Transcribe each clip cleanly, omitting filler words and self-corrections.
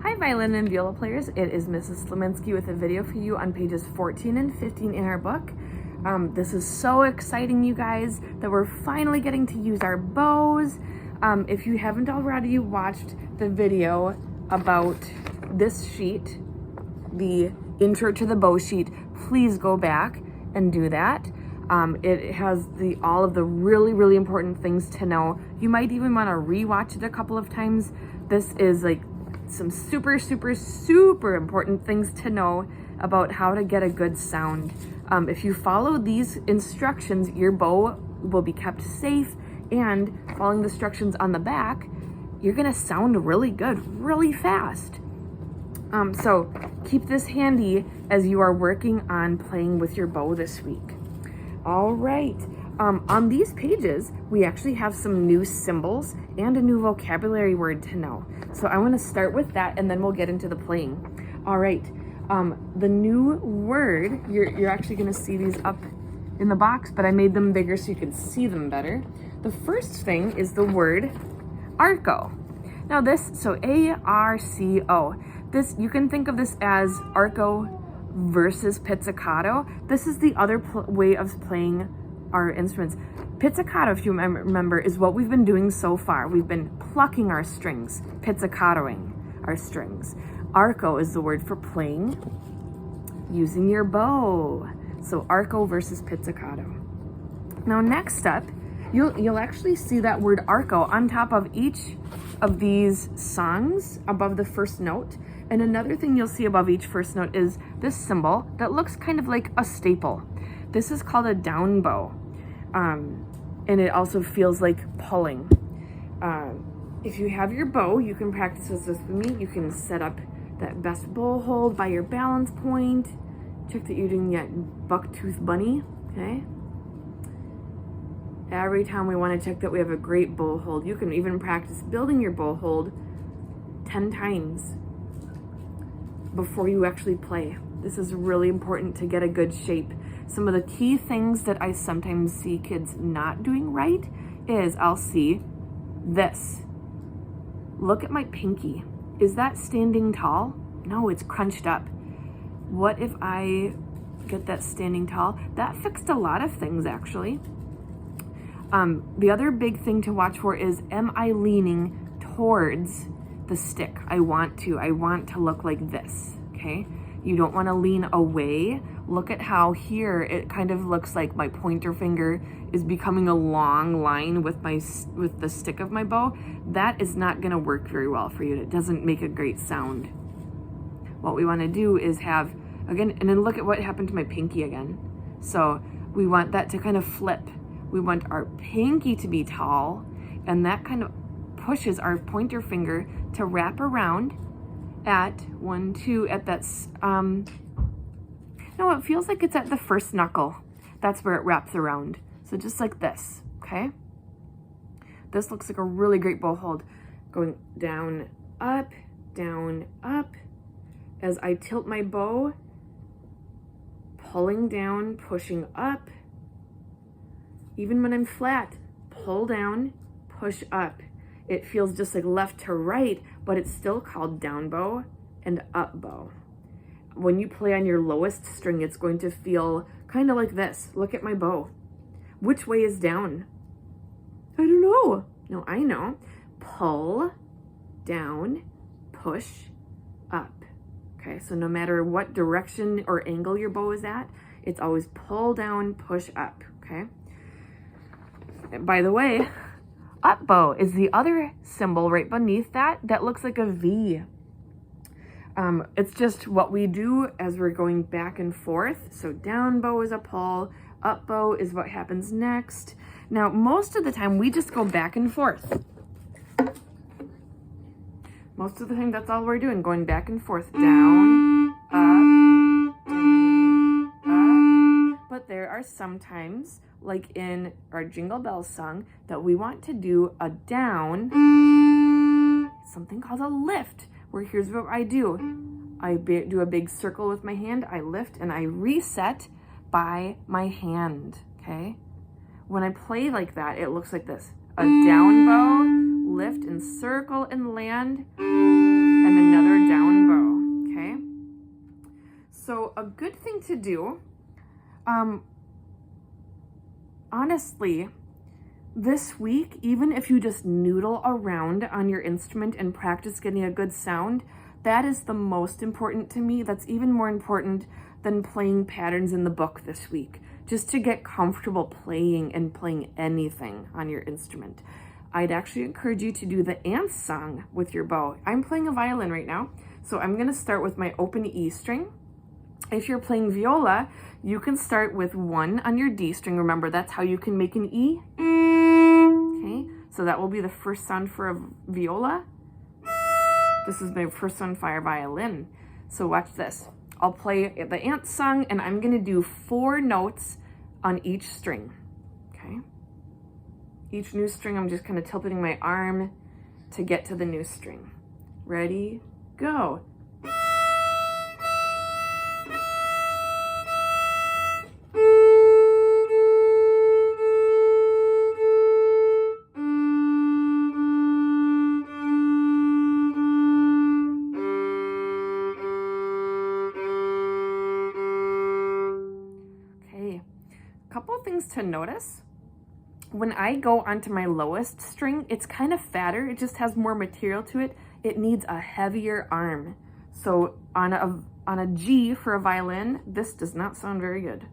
Hi violin and viola players, it is Mrs. Slominski with a video for you on pages 14 and 15 in our book. This is so exciting, you guys, that we're finally getting to use our bows. If you haven't already watched the video about this sheet, the intro to the bow sheet, please go back and do that. It has all of the really important things to know. You might even want to re-watch it a couple of times. This is like some super important things to know about how to get a good sound. If you follow these instructions, your bow will be kept safe, and following the instructions on the back, you're gonna sound really good, really fast. So keep this handy as you are working on playing with your bow this week. All right, on these pages, we actually have some new symbols and a new vocabulary word to know. So I wanna start with that and then we'll get into the playing. All right, the new word, you're actually gonna see these up in the box, but I made them bigger so you could see them better. The first thing is the word arco. Now so A-R-C-O. This, you can think of this as arco versus pizzicato. This is the other way of playing our instruments. Pizzicato, if you remember, is what we've been doing so far. We've been plucking our strings, pizzicatoing our strings. Arco is the word for playing using your bow. So arco versus pizzicato. Now next up, you'll actually see that word arco on top of each of these songs above the first note. And another thing you'll see above each first note is this symbol that looks kind of like a staple. This is called a down bow. And it also feels like pulling. If you have your bow, you can practice this with me. You can set up that best bow hold by your balance point. Check that you're doing that bucktooth bunny, okay? Every time we want to check that we have a great bow hold. You can even practice building your bow hold 10 times before you actually play. This is really important to get a good shape. Some of the key things that I sometimes see kids not doing right is I'll see this. Look at my pinky. Is that standing tall? No, it's crunched up. What if I get that standing tall? That fixed a lot of things actually. The other big thing to watch for is, am I leaning towards the stick? I want to look like this, okay? You don't want to lean away. Look at how here it kind of looks like my pointer finger is becoming a long line with the stick of my bow. That is not going to work very well for you. It doesn't make a great sound. What we want to do is have, again, and then look at what happened to my pinky again. So we want that to kind of flip. We want our pinky to be tall, and that kind of pushes our pointer finger to wrap around at 1, 2, at that, no, it feels like it's at the first knuckle. That's where it wraps around. So just like this, okay? This looks like a really great bow hold. Going down, up, as I tilt my bow, pulling down, pushing up. Even when I'm flat, pull down, push up. It feels just like left to right, but it's still called down bow and up bow. When you play on your lowest string, it's going to feel kind of like this. Look at my bow. Which way is down? I don't know. No, I know. Pull, down, push, up. Okay, so no matter what direction or angle your bow is at, it's always pull down, push up, okay? By the way, up bow is the other symbol right beneath that looks like a V. It's just what we do as we're going back and forth. So down bow is a pull, up bow is what happens next. Now, most of the time we just go back and forth. Most of the time that's all we're doing, going back and forth, down, up, down, up. But there are some times, like in our Jingle Bells song, that we want to do a down, something called a lift, where here's what I do. I do a big circle with my hand, I lift, and I reset by my hand, okay? When I play like that, it looks like this. A down bow, lift and circle and land, and another down to do, honestly, this week, even if you just noodle around on your instrument and practice getting a good sound, that is the most important to me. That's even more important than playing patterns in the book this week, just to get comfortable playing and playing anything on your instrument. I'd actually encourage you to do the ants song with your bow. I'm playing a violin right now, so I'm gonna start with my open E string. If you're playing viola, you can start with 1 on your D string. Remember, that's how you can make an E. Okay, so that will be the first sound for a viola. This is my first sound for a violin. So watch this. I'll play the ant song, and I'm gonna do 4 notes on each string, okay? Each new string, I'm just kind of tilting my arm to get to the new string. Ready, go. Couple of things to notice. When I go onto my lowest string, it's kind of fatter. It just has more material to it. It needs a heavier arm. So on a G for a violin, this does not sound very good.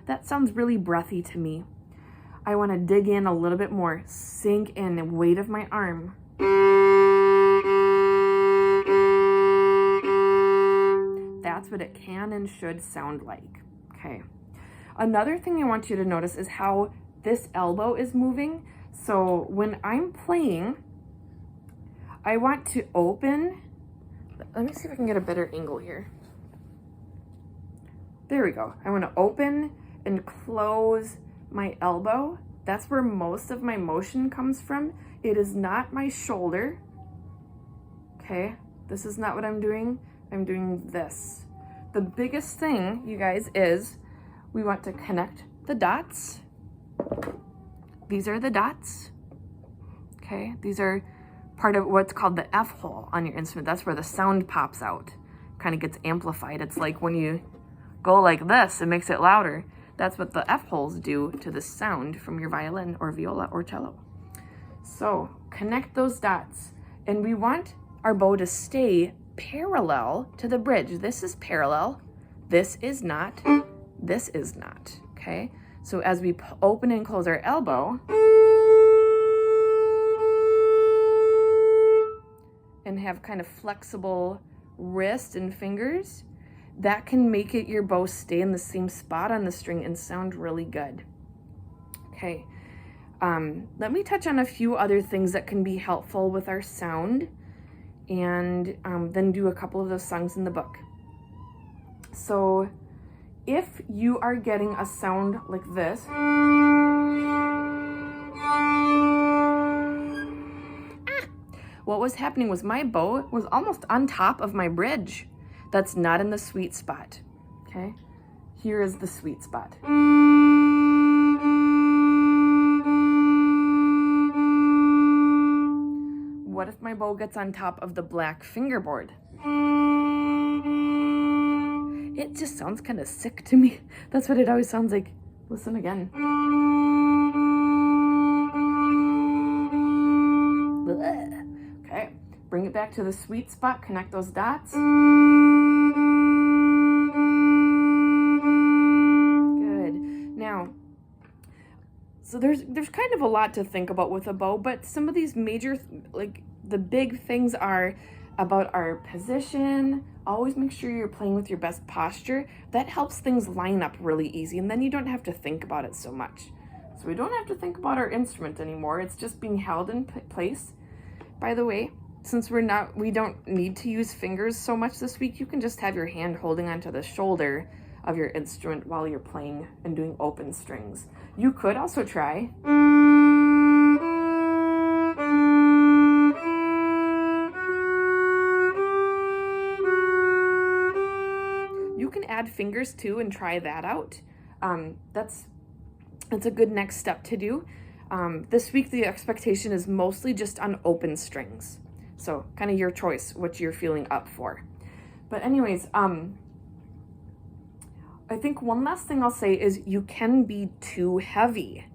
That sounds really breathy to me. I want to dig in a little bit more, sink in the weight of my arm. That's what it can and should sound like, okay? Another thing I want you to notice is how this elbow is moving. So when I'm playing, I want to open, let me see if I can get a better angle here. There we go. I want to open and close my elbow. That's where most of my motion comes from. It is not my shoulder, okay? This is not what I'm doing. I'm doing this. The biggest thing, you guys, is we want to connect the dots. These are the dots, okay? These are part of what's called the F hole on your instrument. That's where the sound pops out, kind of gets amplified. It's like when you go like this, it makes it louder. That's what the F holes do to the sound from your violin or viola or cello. So connect those dots, and we want our bow to stay parallel to the bridge. This is parallel, this is not, this is not, okay? So as we open and close our elbow, and have kind of flexible wrist and fingers, that can make it your bow stay in the same spot on the string and sound really good. Okay, let me touch on a few other things that can be helpful with our sound, and then do a couple of those songs in the book. So if you are getting a sound like this, what was happening was my bow was almost on top of my bridge. That's not in the sweet spot, okay? Here is the sweet spot. What if my bow gets on top of the black fingerboard? It just sounds kind of sick to me. That's what it always sounds like. Listen again. Okay, bring it back to the sweet spot, connect those dots. Good. Now, so there's kind of a lot to think about with a bow, but some of these major, like the big things are about our position. Always make sure you're playing with your best posture. That helps things line up really easy, and then you don't have to think about it so much. So we don't have to think about our instrument anymore. It's just being held in place. By the way, since we don't need to use fingers so much this week, you can just have your hand holding onto the shoulder of your instrument while you're playing and doing open strings. You could also try add fingers too and try that out. That's a good next step to do. This week the expectation is mostly just on open strings. So kind of your choice, what you're feeling up for. But anyways, I think one last thing I'll say is you can be too heavy.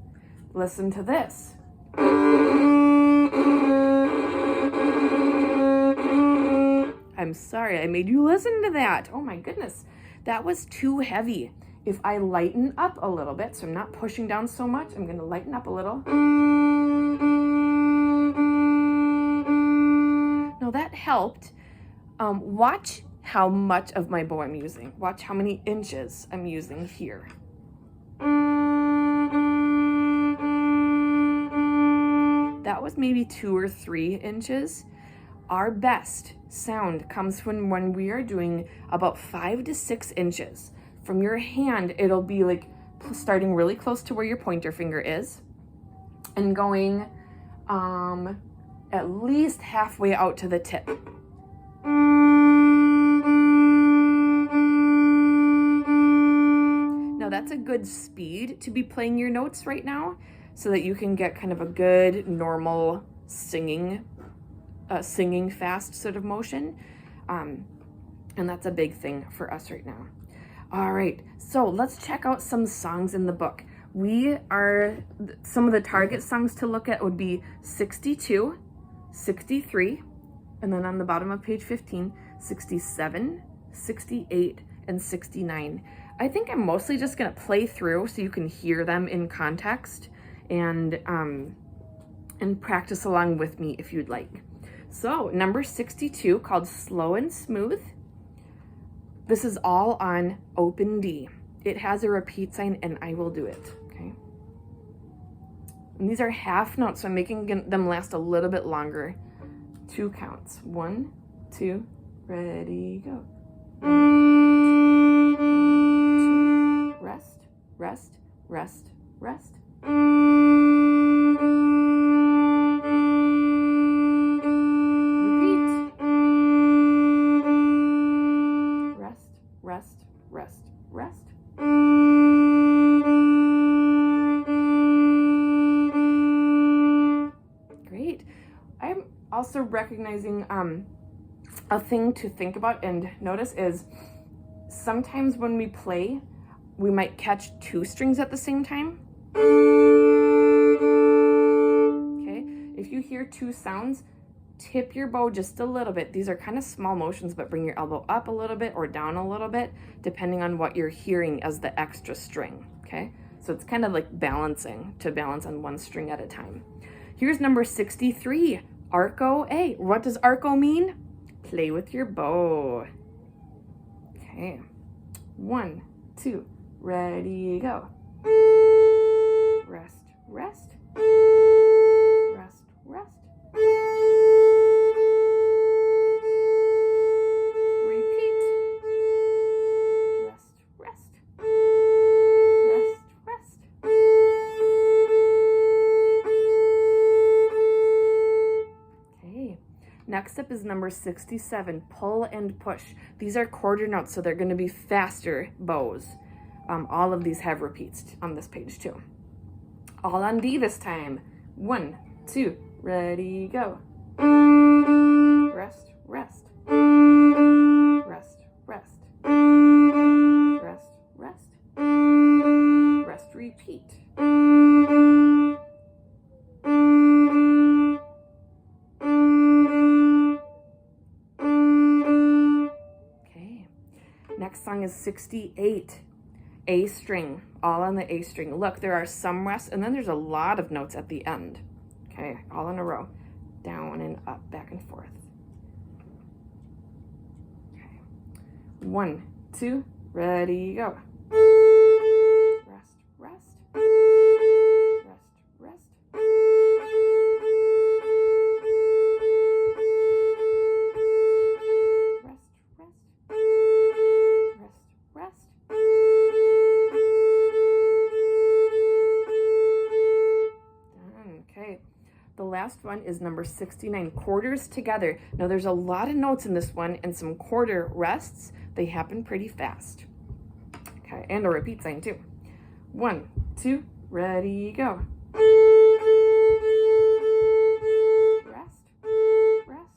Listen to this. I'm sorry I made you listen to that. Oh my goodness, that was too heavy. If I lighten up a little bit, so I'm not pushing down so much, I'm gonna lighten up a little. Now that helped. Watch how much of my bow I'm using. Watch how many inches I'm using here. That was maybe 2 or 3 inches. Our best sound comes when we are doing about 5 to 6 inches. From your hand, it'll be like starting really close to where your pointer finger is and going at least halfway out to the tip. Now that's a good speed to be playing your notes right now so that you can get kind of a good normal singing fast sort of motion. And that's a big thing for us right now. All right, so let's check out some songs in the book. Some of the target songs to look at would be 62, 63, and then on the bottom of page 15, 67, 68, and 69. I think I'm mostly just gonna play through so you can hear them in context and practice along with me if you'd like. So number 62, called Slow and Smooth. This is all on open D. It has a repeat sign and I will do it, okay? And these are half notes, so I'm making them last a little bit longer. 2 counts. 1, 2, ready, go. 1, 2, rest, rest, rest, rest. Rest, rest, rest. Great. I'm also recognizing a thing to think about and notice is sometimes when we play, we might catch 2 strings at the same time. Okay, if you hear 2 sounds, tip your bow just a little bit. These are kind of small motions, but bring your elbow up a little bit or down a little bit, depending on what you're hearing as the extra string, okay? So it's kind of like balancing, to balance on 1 string at a time. Here's number 63, Arco A. What does arco mean? Play with your bow. Okay, 1, 2, ready, go. Rest, rest, rest, rest. Repeat. Rest, rest. Rest, rest. Okay. Next up is number 67, pull and push. These are quarter notes, so they're going to be faster bows. All of these have repeats on this page too. All on D this time. 1, 2, ready, go. Rest, rest. Rest, rest. Rest, rest. Rest, repeat. Okay. Next song is 68. A string, all on the A string. Look, there are some rests, and then there's a lot of notes at the end. Okay, all in a row. Down and up, back and forth. Okay. 1, 2, ready, go. Rest, rest. Rest, rest. Rest, rest. Rest, rest. Okay, the last one is number 69, quarters together. Now there's a lot of notes in this one and some quarter rests. They happen pretty fast. Okay, and a repeat sign too. 1, 2, ready, go. Rest, rest.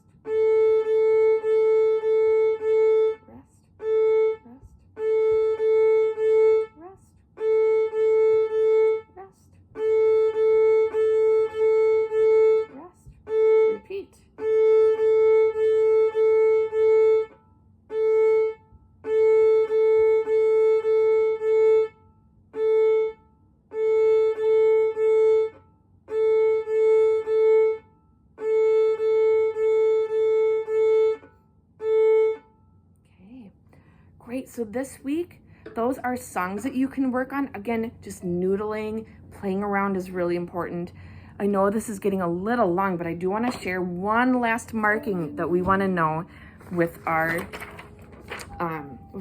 right, so this week, those are songs that you can work on. Again, just noodling, playing around is really important. I know this is getting a little long, but I do want to share one last marking that we want to know with our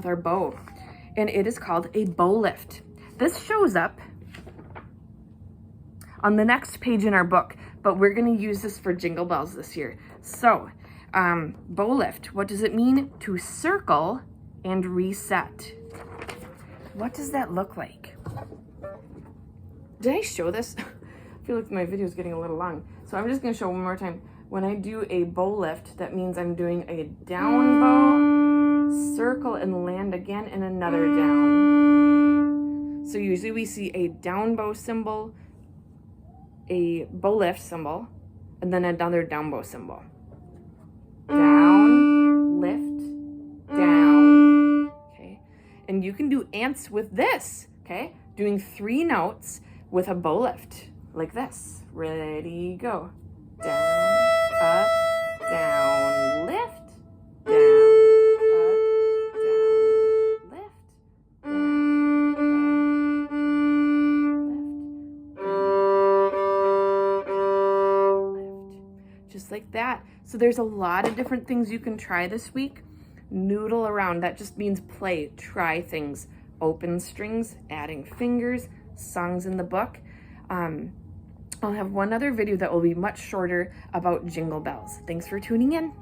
bow. And it is called a bow lift. This shows up on the next page in our book, but we're going to use this for Jingle Bells this year. So, bow lift, what does it mean? To circle and reset. What does that look like? Did I show this? I feel like my video is getting a little long. So I'm just going to show one more time. When I do a bow lift, that means I'm doing a down bow, circle and land again, and another down. So usually we see a down bow symbol, a bow lift symbol, and then another down bow symbol. Down, lift, down. Okay. And you can do ants with this, okay? Doing 3 notes with a bow lift, like this. Ready, go. Down, up, down, lift, down, up, down, lift, down, up, lift. Just like that. So there's a lot of different things you can try this week. Noodle around, that just means play, try things. Open strings, adding fingers, songs in the book. I'll have one other video that will be much shorter about Jingle Bells. Thanks for tuning in.